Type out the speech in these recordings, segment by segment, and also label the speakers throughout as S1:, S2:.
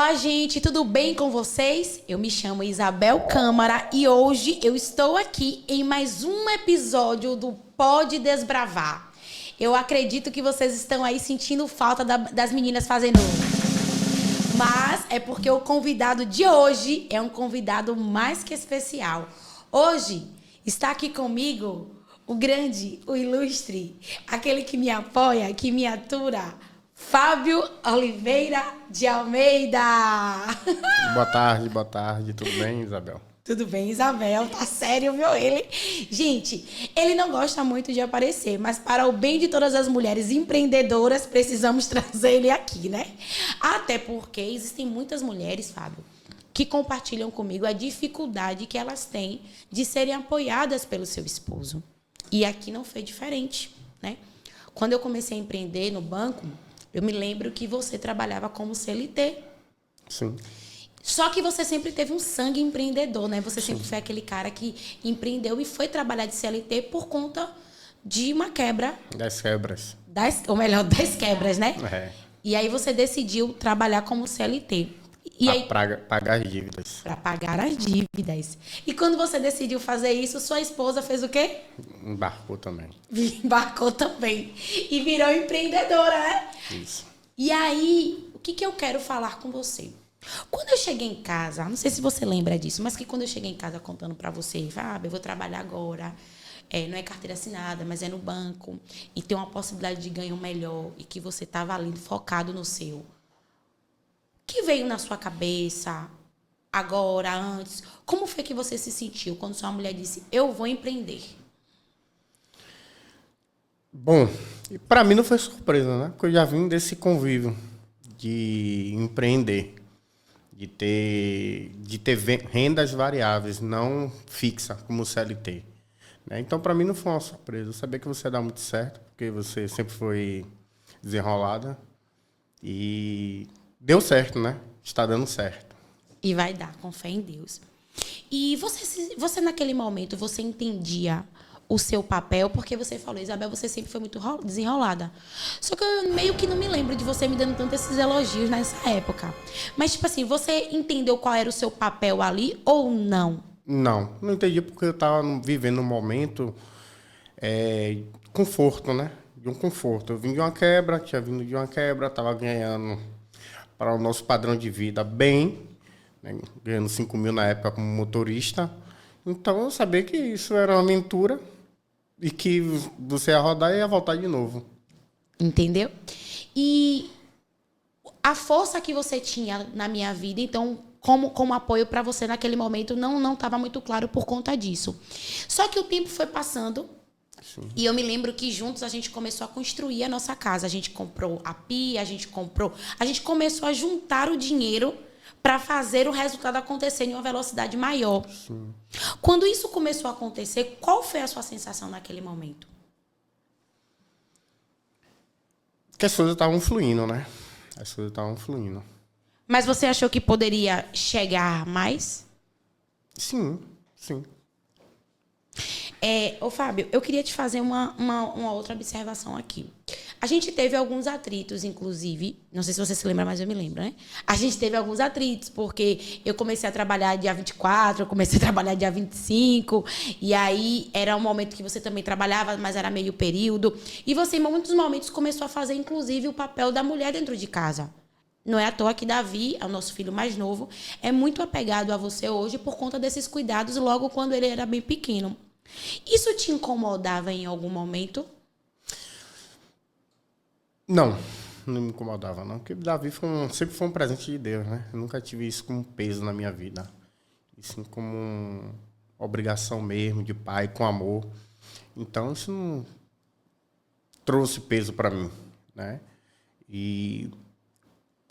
S1: Olá, gente, tudo bem com vocês? Eu me chamo Isabel Câmara e hoje eu estou aqui em mais um episódio do Pode Desbravar. Eu acredito que vocês estão aí sentindo falta das meninas fazendo... Mas é porque o convidado de hoje é um convidado mais que especial. Hoje está aqui comigo o grande, o ilustre, aquele que me apoia, que me atura, Fábio Oliveira de Almeida.
S2: Boa tarde. Tudo bem, Isabel?
S1: Tudo bem, Isabel? Tá sério, viu? Gente, ele não gosta muito de aparecer, mas para o bem de todas as mulheres empreendedoras, precisamos trazer ele aqui, né? Até porque existem muitas mulheres, Fábio, que compartilham comigo a dificuldade que elas têm de serem apoiadas pelo seu esposo. E aqui não foi diferente, né? Quando eu comecei a empreender no banco, eu me lembro que você trabalhava como CLT.
S2: Sim.
S1: Só que você sempre teve um sangue empreendedor, né? Você sempre foi aquele cara que empreendeu e foi trabalhar de CLT por conta de uma quebra.
S2: Das quebras.
S1: Das quebras, né?
S2: É.
S1: E aí você decidiu trabalhar como CLT. E aí,
S2: pagar as dívidas.
S1: para pagar as dívidas. E quando você decidiu fazer isso, sua esposa fez o quê?
S2: Embarcou também.
S1: Embarcou também. E virou empreendedora, né?
S2: Isso.
S1: E aí, o que eu quero falar com você? Quando eu cheguei em casa, não sei se você lembra disso, mas que quando eu cheguei em casa contando pra você, Fábio, eu vou trabalhar agora, não é carteira assinada, mas é no banco, e tem uma possibilidade de ganho melhor, e que você estava ali focado no seu. O que veio na sua cabeça agora, antes? Como foi que você se sentiu quando sua mulher disse, eu vou empreender?
S2: Bom, para mim não foi surpresa, né? Porque eu já vim desse convívio de empreender. De ter rendas variáveis, não fixa, como o CLT. Né? Então, para mim, não foi uma surpresa. Eu sabia que você ia dar muito certo, porque você sempre foi desenrolada. E deu certo, né? Está dando certo.
S1: E vai dar, com fé em Deus. E você naquele momento, você entendia o seu papel, porque você falou, Isabel, você sempre foi muito desenrolada. Só que eu meio que não me lembro de você me dando tanto esses elogios nessa época. Mas, tipo assim, você entendeu qual era o seu papel ali ou não?
S2: Não entendi porque eu estava vivendo um momento conforto, né? De um conforto. Eu vim de uma quebra, tinha vindo de uma quebra, estava ganhando para o nosso padrão de vida bem, né? Ganhando 5 mil na época como motorista. Então, eu sabia que isso era uma aventura e que você ia rodar e ia voltar de novo.
S1: Entendeu? E a força que você tinha na minha vida, então, como apoio para você naquele momento, não estava muito claro por conta disso. Só que o tempo foi passando. Sim. E eu me lembro que juntos a gente começou a construir a nossa casa. A gente comprou a pia, a gente começou a juntar o dinheiro para fazer o resultado acontecer em uma velocidade maior.
S2: Sim.
S1: Quando isso começou a acontecer, qual foi a sua sensação naquele momento?
S2: Que as coisas estavam fluindo, né? As coisas estavam fluindo.
S1: Mas você achou que poderia chegar mais?
S2: Sim.
S1: Ô, Fábio, eu queria te fazer uma outra observação aqui. A gente teve alguns atritos, inclusive, não sei se você se lembra, mas eu me lembro, né? A gente teve alguns atritos, porque eu comecei a trabalhar dia 24, eu comecei a trabalhar dia 25, e aí era um momento que você também trabalhava, mas era meio período. E você, em muitos momentos, começou a fazer, inclusive, o papel da mulher dentro de casa. Não é à toa que Davi, o nosso filho mais novo, é muito apegado a você hoje por conta desses cuidados, logo quando ele era bem pequeno. Isso te incomodava em algum momento?
S2: Não me incomodava, não. Porque Davi sempre foi um presente de Deus, né? Eu nunca tive isso como peso na minha vida. E sim como uma obrigação mesmo, de pai, com amor. Então, isso não trouxe peso para mim, né? E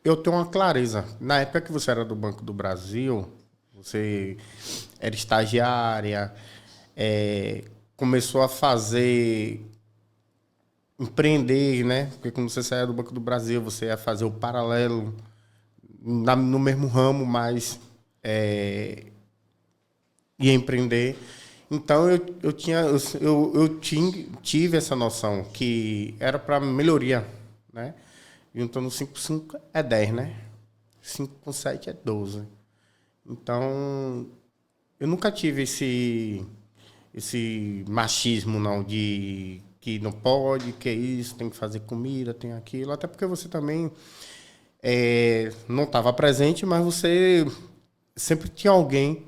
S2: eu tenho uma clareza. Na época que você era do Banco do Brasil, você era estagiária, começou a empreender, né? Porque quando você saía do Banco do Brasil, você ia fazer o paralelo no mesmo ramo, mas ia empreender. Então, eu tive essa noção que era para melhoria, né? Juntando 5 é 10, né? 5 com 7 é 12. Então, eu nunca tive esse machismo, não, de que não pode, que é isso, tem que fazer comida, tem aquilo. Até porque você também não estava presente, mas você sempre tinha alguém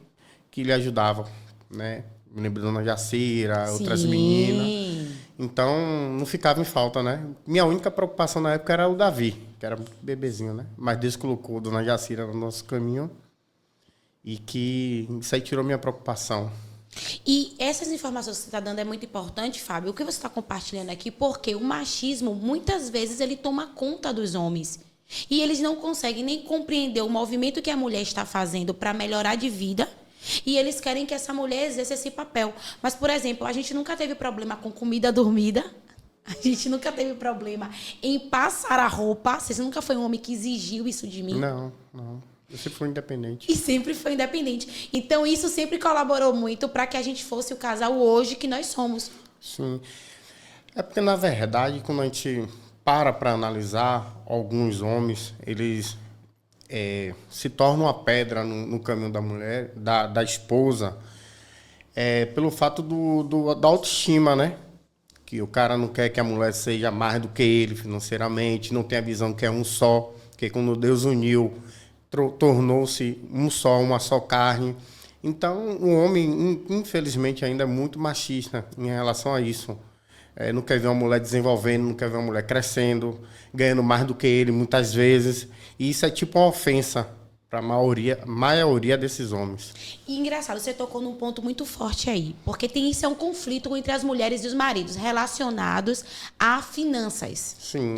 S2: que lhe ajudava, né? Me lembro da Dona Jacira, outras meninas. Então, não ficava em falta, né? Minha única preocupação na época era o Davi, que era muito bebezinho, né? Mas Deus colocou a Dona Jacira no nosso caminho e que isso aí tirou minha preocupação.
S1: E essas informações que você está dando é muito importante, Fábio. O que você está compartilhando aqui, porque o machismo, muitas vezes, ele toma conta dos homens. E eles não conseguem nem compreender o movimento que a mulher está fazendo para melhorar de vida. E eles querem que essa mulher exerça esse papel. Mas, por exemplo, a gente nunca teve problema com comida dormida. A gente nunca teve problema em passar a roupa. Você nunca foi um homem que exigiu isso de mim?
S2: Não. Eu sempre fui independente.
S1: E sempre foi independente. Então, isso sempre colaborou muito para que a gente fosse o casal hoje que nós somos.
S2: Sim. É porque, na verdade, quando a gente para analisar, alguns homens, eles se tornam uma pedra no caminho da mulher, da esposa, pelo fato da autoestima, né? Que o cara não quer que a mulher seja mais do que ele financeiramente, não tem a visão que é um só, que quando Deus uniu, tornou-se um só, uma só carne. Então, o homem, infelizmente, ainda é muito machista em relação a isso. Não quer ver uma mulher desenvolvendo, não quer ver uma mulher crescendo, ganhando mais do que ele, muitas vezes. E isso é tipo uma ofensa para a maioria desses homens.
S1: E engraçado, você tocou num ponto muito forte aí, porque isso é um conflito entre as mulheres e os maridos relacionados a finanças.
S2: Sim.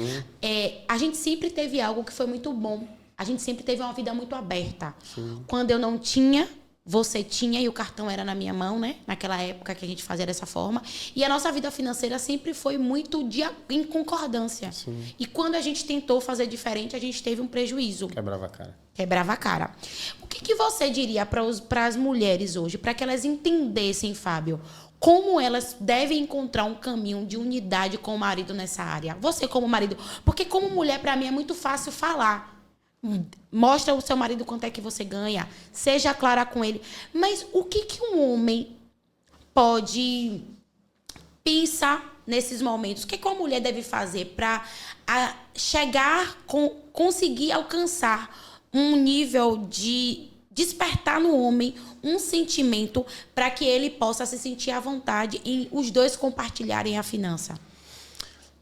S1: A gente sempre teve algo que foi muito bom. A gente sempre teve uma vida muito aberta. Sim. Quando eu não tinha, você tinha, e o cartão era na minha mão, né? Naquela época que a gente fazia dessa forma. E a nossa vida financeira sempre foi muito em concordância. Sim. E quando a gente tentou fazer diferente, a gente teve um prejuízo.
S2: Quebrava a cara.
S1: Quebrava a cara. O que você diria para as mulheres hoje, para que elas entendessem, Fábio, como elas devem encontrar um caminho de unidade com o marido nessa área? Você como marido. Porque como mulher, para mim, é muito fácil falar. Mostra o seu marido quanto é que você ganha. Seja clara com ele. Mas o que um homem pode pensar nesses momentos? O que uma mulher deve fazer para conseguir alcançar um nível de despertar no homem um sentimento para que ele possa se sentir à vontade em os dois compartilharem a finança?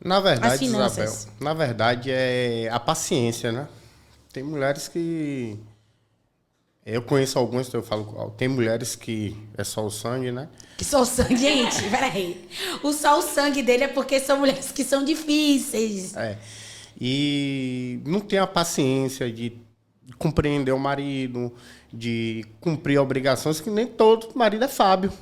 S2: Na verdade, Isabel, na verdade é a paciência, né? Tem mulheres que... Eu conheço algumas, eu falo... Tem mulheres que é só o sangue, né?
S1: Que só o sangue, gente, peraí. Só o sangue dele é porque são mulheres que são difíceis.
S2: E não tem a paciência de compreender o marido, de cumprir obrigações, que nem todo marido é Fábio.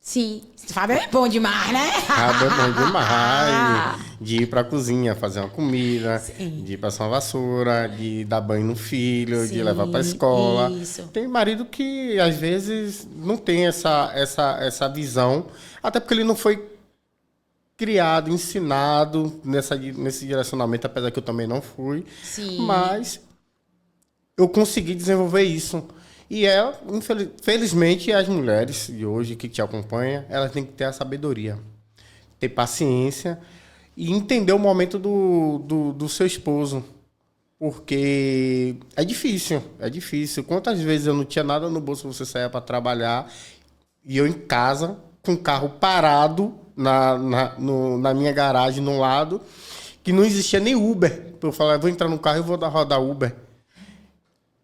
S1: Sim, Fábio é bom demais, né?
S2: Fábio é bom demais. De ir pra cozinha, fazer uma comida, sim, de ir passar uma vassoura, de dar banho no filho, sim, de levar pra escola. Isso. Tem marido que, às vezes, não tem essa visão, até porque ele não foi criado, ensinado nesse direcionamento, apesar que eu também não fui. Sim. Mas eu consegui desenvolver isso. E felizmente, as mulheres de hoje que te acompanham, elas têm que ter a sabedoria, ter paciência e entender o momento do seu esposo. Porque é difícil. Quantas vezes eu não tinha nada no bolso, você saía para trabalhar e eu em casa, com o carro parado na minha garagem, no lado, que não existia nem Uber. Eu falava, vou entrar no carro e vou rodar Uber.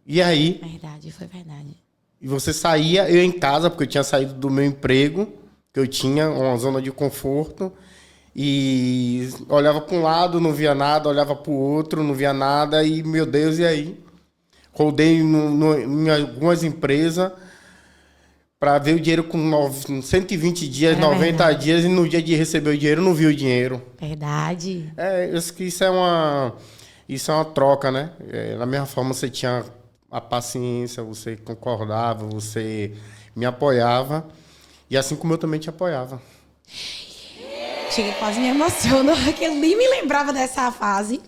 S2: E aí...
S1: Foi verdade.
S2: E você saía, eu em casa, porque eu tinha saído do meu emprego, que eu tinha uma zona de conforto, e olhava para um lado, não via nada, olhava para o outro, não via nada, e, meu Deus, e aí? Rodei em algumas empresas para ver o dinheiro com 120 dias, 90 dias, e no dia de receber o dinheiro, não vi o dinheiro.
S1: Verdade.
S2: Isso é uma troca, né? Da mesma forma, você tinha a paciência, você concordava, você me apoiava, e assim como eu também te apoiava.
S1: Cheguei, quase me emociono, porque eu nem me lembrava dessa fase.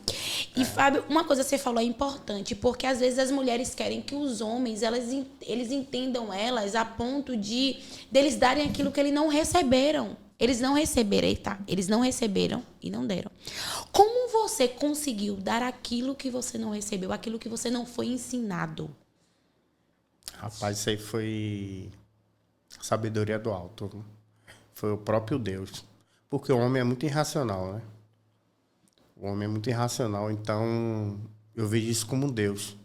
S1: E, Fábio, uma coisa que você falou é importante, porque às vezes as mulheres querem que os homens, eles entendam elas a ponto de deles darem aquilo que eles não receberam. Eles não receberam, eita, eles não receberam e não deram. Como você conseguiu dar aquilo que você não recebeu, aquilo que você não foi ensinado?
S2: Rapaz, isso aí foi sabedoria do alto. Foi o próprio Deus. Porque o homem é muito irracional, né? O homem é muito irracional, então eu vejo isso como Deus.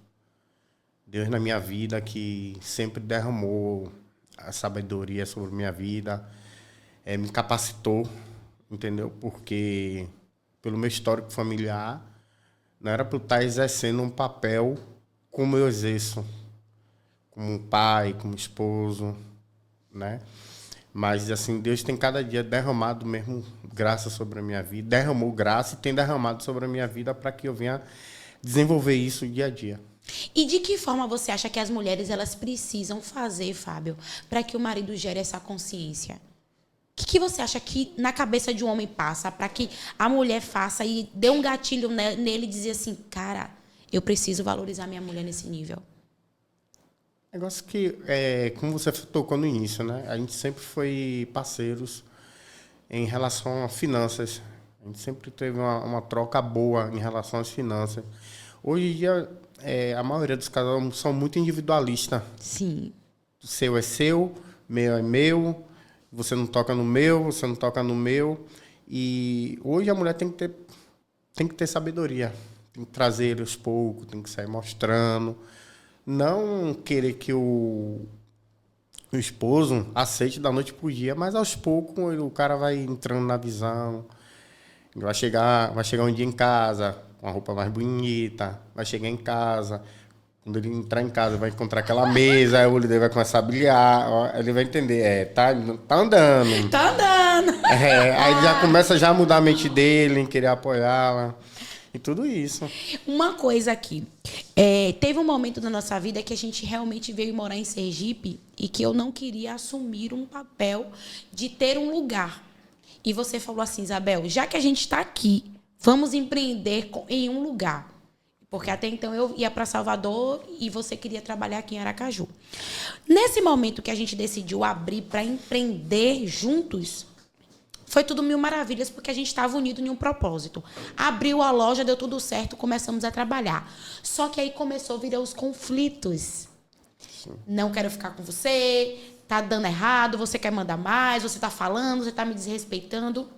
S2: Deus na minha vida que sempre derramou a sabedoria sobre minha vida, me capacitou, entendeu? Porque pelo meu histórico familiar, não era para eu estar exercendo um papel como eu exerço, como pai, como esposo, né? Mas, assim, Deus tem cada dia derramado mesmo graça sobre a minha vida, derramou graça e tem derramado sobre a minha vida para que eu venha desenvolver isso dia a dia.
S1: E de que forma você acha que as mulheres elas precisam fazer, Fábio, para que o marido gere essa consciência? O que você acha que na cabeça de um homem passa para que a mulher faça e dê um gatilho nele e dizer assim, cara, eu preciso valorizar minha mulher nesse nível?
S2: Negócio que, como você tocou no início, né? A gente sempre foi parceiros em relação a finanças. A gente sempre teve uma troca boa em relação às finanças. Hoje em dia, a maioria dos casais são muito individualistas.
S1: Sim.
S2: O seu é seu, meu é meu, você não toca no meu, você não toca no meu. E hoje a mulher tem que ter sabedoria. Tem que trazer ele aos poucos, tem que sair mostrando. Não querer que o esposo aceite da noite pro dia, mas aos poucos o cara vai entrando na visão, vai chegar um dia em casa com a roupa mais bonita, vai chegar em casa, quando ele entrar em casa vai encontrar aquela mesa, aí o olho dele vai começar a brilhar, ó, ele vai entender, tá andando.
S1: Tá andando.
S2: Aí já começa já a mudar a mente dele, em querer apoiá-la. E tudo isso.
S1: Uma coisa aqui. Teve um momento da nossa vida que a gente realmente veio morar em Sergipe e que eu não queria assumir um papel de ter um lugar. E você falou assim, Isabel, já que a gente está aqui, vamos empreender em um lugar. Porque até então eu ia para Salvador e você queria trabalhar aqui em Aracaju. Nesse momento que a gente decidiu abrir para empreender juntos, foi tudo mil maravilhas, porque a gente estava unido em um propósito. Abriu a loja, deu tudo certo, começamos a trabalhar. Só que aí começou a virar os conflitos. Sim. Não quero ficar com você, tá dando errado, você quer mandar mais, você tá falando, você tá me desrespeitando.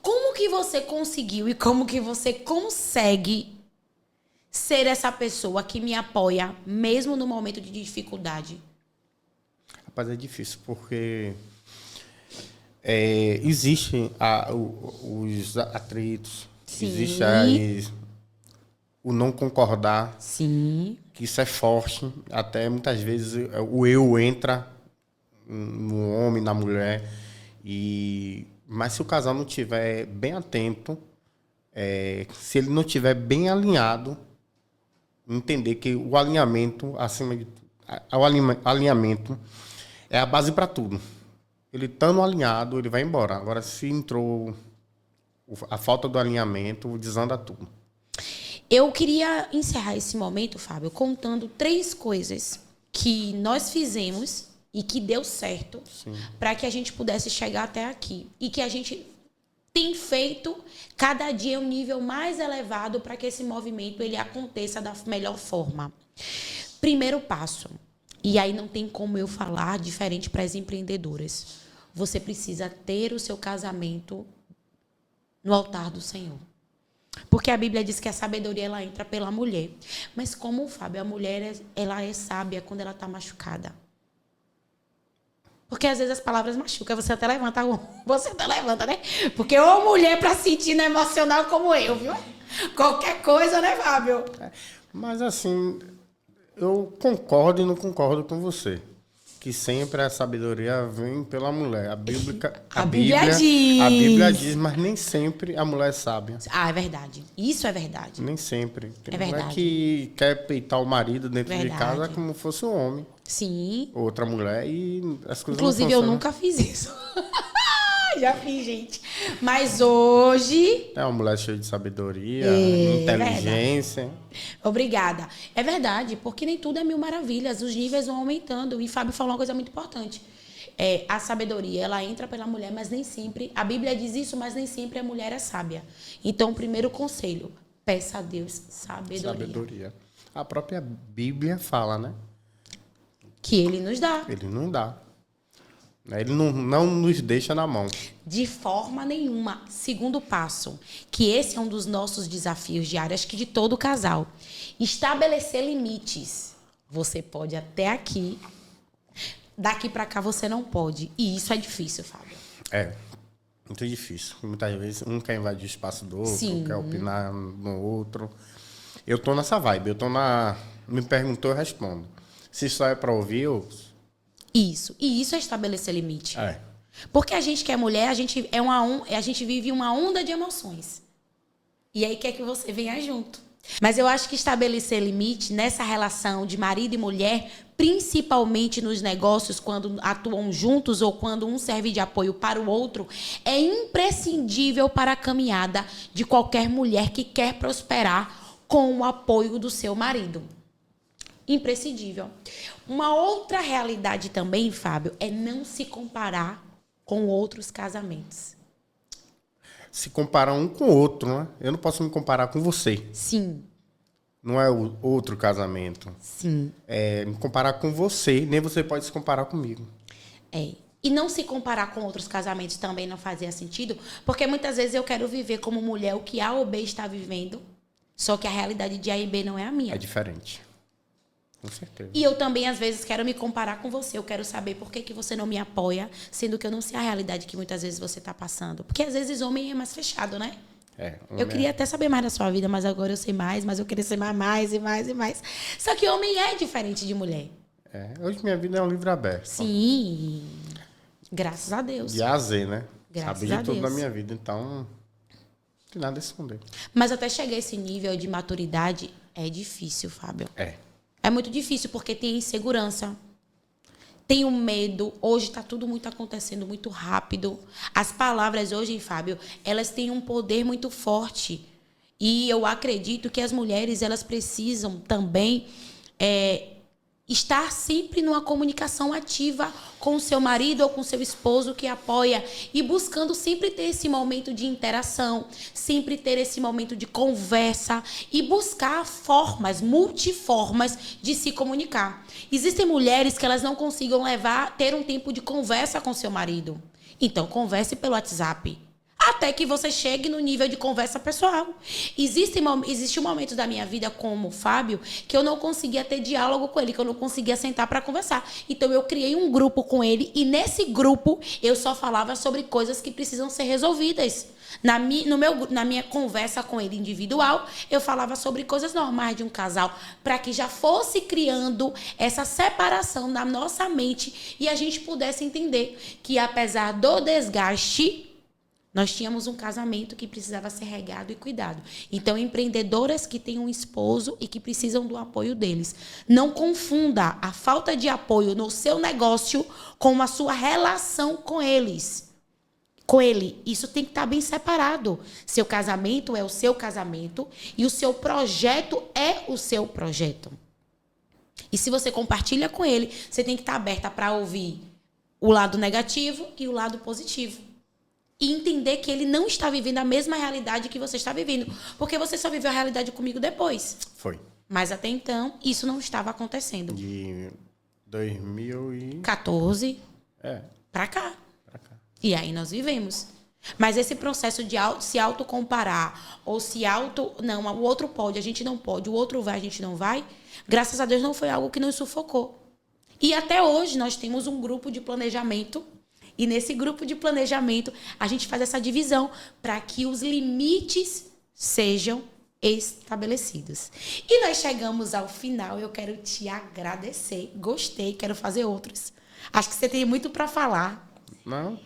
S1: Como que você conseguiu e como que você consegue ser essa pessoa que me apoia, mesmo no momento de dificuldade?
S2: Rapaz, é difícil, porque... Existem os atritos,
S1: sim,
S2: existe o não concordar,
S1: sim,
S2: que isso é forte, até muitas vezes o eu entra no homem, na mulher, mas se o casal não estiver bem atento, se ele não estiver bem alinhado, entender que o alinhamento, acima de o alinhamento é a base para tudo. Ele estando alinhado, ele vai embora. Agora, se entrou a falta do alinhamento, desanda tudo.
S1: Eu queria encerrar esse momento, Fábio, contando 3 coisas que nós fizemos e que deu certo para que a gente pudesse chegar até aqui. E que a gente tem feito cada dia um nível mais elevado para que esse movimento ele aconteça da melhor forma. Primeiro passo, e aí não tem como eu falar diferente para as empreendedoras. Você precisa ter o seu casamento no altar do Senhor. Porque a Bíblia diz que a sabedoria ela entra pela mulher. Mas como, Fábio, a mulher ela é sábia quando ela está machucada. Porque às vezes as palavras machucam. Você até levanta, né? Porque ou mulher para sentir no emocional como eu, viu? Qualquer coisa, né, Fábio?
S2: Mas assim, eu concordo e não concordo com você. Que sempre a sabedoria vem pela mulher. A Bíblia diz, mas nem sempre a mulher é sábia.
S1: Ah, é verdade. Isso é verdade.
S2: Nem sempre. Tem
S1: verdade.
S2: mulher que quer peitar o marido dentro de casa como fosse um homem.
S1: Sim.
S2: Outra mulher e as coisas
S1: inclusive,
S2: não
S1: eu nunca fiz isso. já fiz, gente. Mas hoje...
S2: É uma mulher cheia de sabedoria,
S1: É
S2: inteligência.
S1: Obrigada. É verdade, porque nem tudo é mil maravilhas. Os níveis vão aumentando. E Fábio falou uma coisa muito importante. A sabedoria, ela entra pela mulher, mas nem sempre... A Bíblia diz isso, mas nem sempre a mulher é sábia. Então, o primeiro conselho, peça a Deus sabedoria.
S2: A própria Bíblia fala, né?
S1: Que Ele nos dá.
S2: Ele não dá. Ele não nos deixa na mão.
S1: De forma nenhuma. Segundo passo, que esse é um dos nossos desafios diários, acho que de todo casal. Estabelecer limites. Você pode até aqui, daqui para cá você não pode. E isso é difícil, Fábio.
S2: É, muito difícil. Muitas vezes um quer invadir o espaço do outro,
S1: Sim.
S2: quer opinar no outro. Eu tô nessa vibe, me perguntou, eu respondo. Se só é para ouvir, eu...
S1: Isso. E isso é estabelecer limite.
S2: É.
S1: Porque a gente que é mulher, a gente vive uma onda de emoções. E aí quer que você venha junto. Mas eu acho que estabelecer limite nessa relação de marido e mulher, principalmente nos negócios, quando atuam juntos ou quando um serve de apoio para o outro, é imprescindível para a caminhada de qualquer mulher que quer prosperar com o apoio do seu marido. Imprescindível. Uma outra realidade também, Fábio, é não se comparar com outros casamentos.
S2: Se comparar um com o outro, né? Eu não posso me comparar com você.
S1: Sim.
S2: Não é o outro casamento.
S1: Sim.
S2: É me comparar com você, nem você pode se comparar comigo.
S1: E não se comparar com outros casamentos também não fazia sentido, porque muitas vezes eu quero viver como mulher o que A ou B está vivendo, só que a realidade de A e B não é a minha.
S2: É diferente. Com certeza.
S1: E eu também, às vezes, quero me comparar com você. Eu quero saber por que você não me apoia, sendo que eu não sei a realidade que muitas vezes você está passando. Porque, às vezes, homem é mais fechado, né? Eu queria até saber mais da sua vida, mas agora eu sei mais, mas eu queria ser mais e mais e mais. Só que homem é diferente de mulher.
S2: Hoje minha vida é um livro aberto.
S1: Sim. Graças a Deus.
S2: De A a Z, né?
S1: Graças
S2: Sabe
S1: a
S2: de tudo
S1: Deus.
S2: na minha vida, então não tem nada a esconder.
S1: Mas até chegar a esse nível de maturidade é difícil, Fábio. É muito difícil porque tem insegurança, tem o medo. Hoje está tudo muito acontecendo muito rápido. As palavras hoje, Fábio, elas têm um poder muito forte. E eu acredito que as mulheres, elas precisam também estar sempre numa comunicação ativa com o seu marido ou com o seu esposo que apoia e buscando sempre ter esse momento de interação, sempre ter esse momento de conversa e buscar formas, multiformas de se comunicar. Existem mulheres que elas não consigam ter um tempo de conversa com seu marido. Então, converse pelo WhatsApp. Até que você chegue no nível de conversa pessoal. Existe um momento da minha vida como Fábio que eu não conseguia ter diálogo com ele, que eu não conseguia sentar para conversar. Então eu criei um grupo com ele e nesse grupo eu só falava sobre coisas que precisam ser resolvidas. Na minha conversa com ele individual, eu falava sobre coisas normais de um casal, para que já fosse criando essa separação na nossa mente e a gente pudesse entender que apesar do desgaste, nós tínhamos um casamento que precisava ser regado e cuidado. Então, empreendedoras que têm um esposo e que precisam do apoio deles. Não confunda a falta de apoio no seu negócio com a sua relação com eles. Com ele. Isso tem que estar bem separado. Seu casamento é o seu casamento e o seu projeto é o seu projeto. E se você compartilha com ele, você tem que estar aberta para ouvir o lado negativo e o lado positivo. E entender que ele não está vivendo a mesma realidade que você está vivendo. Porque você só viveu a realidade comigo depois.
S2: Foi.
S1: Mas até então, isso não estava acontecendo.
S2: De
S1: 2014 para cá. E aí nós vivemos. Mas esse processo de se autocomparar, ou não, o outro pode, a gente não pode, o outro vai, a gente não vai, graças a Deus não foi algo que nos sufocou. E até hoje nós temos um grupo de planejamento. E nesse grupo de planejamento, a gente faz essa divisão para que os limites sejam estabelecidos. E nós chegamos ao final. Eu quero te agradecer. Gostei, quero fazer outros. Acho que você tem muito para falar.
S2: Não,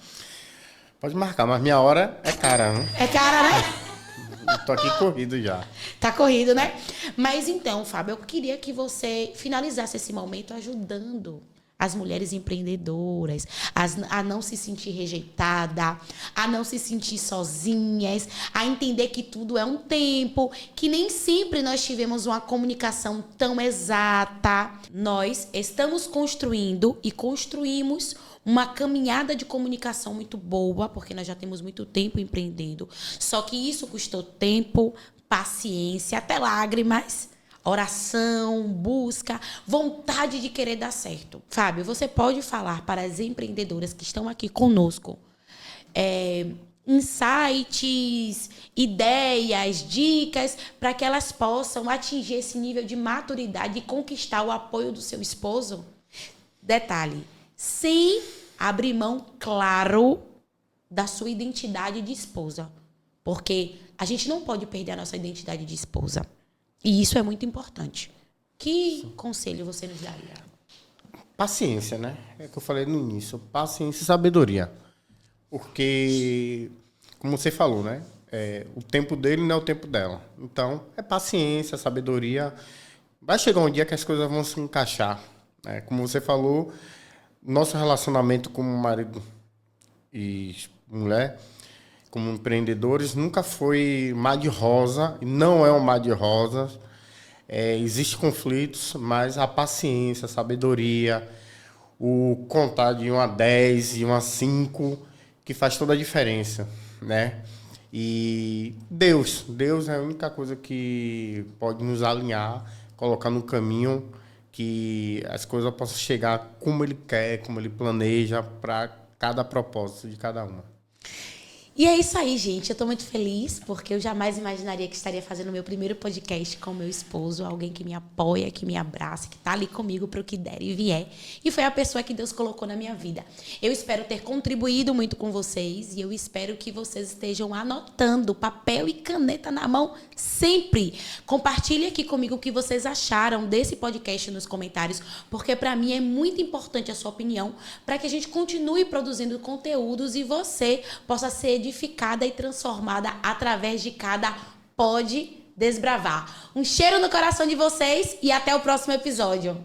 S2: pode marcar, mas minha hora é cara, né?
S1: É cara, né?
S2: Tô aqui corrido já.
S1: Tá corrido, né? Mas então, Fábio, eu queria que você finalizasse esse momento ajudando as mulheres empreendedoras, a não se sentir rejeitada, a não se sentir sozinhas, a entender que tudo é um tempo, que nem sempre nós tivemos uma comunicação tão exata. Nós estamos construindo e construímos uma caminhada de comunicação muito boa, porque nós já temos muito tempo empreendendo. Só que isso custou tempo, paciência, até lágrimas, oração, busca, vontade de querer dar certo. Fábio, você pode falar para as empreendedoras que estão aqui conosco insights, ideias, dicas para que elas possam atingir esse nível de maturidade e conquistar o apoio do seu esposo? Detalhe, sem abrir mão, claro, da sua identidade de esposa. Porque a gente não pode perder a nossa identidade de esposa. E isso é muito importante. Que conselho você nos daria?
S2: Paciência, né? É o que eu falei no início. Paciência e sabedoria. Porque, como você falou, né? O tempo dele não é o tempo dela. Então, é paciência, sabedoria. Vai chegar um dia que as coisas vão se encaixar. Como você falou, nosso relacionamento como marido e mulher, como empreendedores, nunca foi mar de rosa, e não é um mar de rosas. Existem conflitos, mas a paciência, a sabedoria, o contar de 1 a 10 e 1 a 5, que faz toda a diferença, né? E Deus é a única coisa que pode nos alinhar, colocar no caminho que as coisas possam chegar como Ele quer, como Ele planeja, para cada propósito de cada uma.
S1: E é isso aí, gente. Eu tô muito feliz, porque eu jamais imaginaria que estaria fazendo o meu primeiro podcast com o meu esposo, alguém que me apoia, que me abraça, que tá ali comigo para o que der e vier. E foi a pessoa que Deus colocou na minha vida. Eu espero ter contribuído muito com vocês e eu espero que vocês estejam anotando, papel e caneta na mão sempre. Compartilhe aqui comigo o que vocês acharam desse podcast nos comentários, porque para mim é muito importante a sua opinião, para que a gente continue produzindo conteúdos e você possa ser edificada e transformada através de cada Pode Desbravar. Um cheiro no coração de vocês e até o próximo episódio.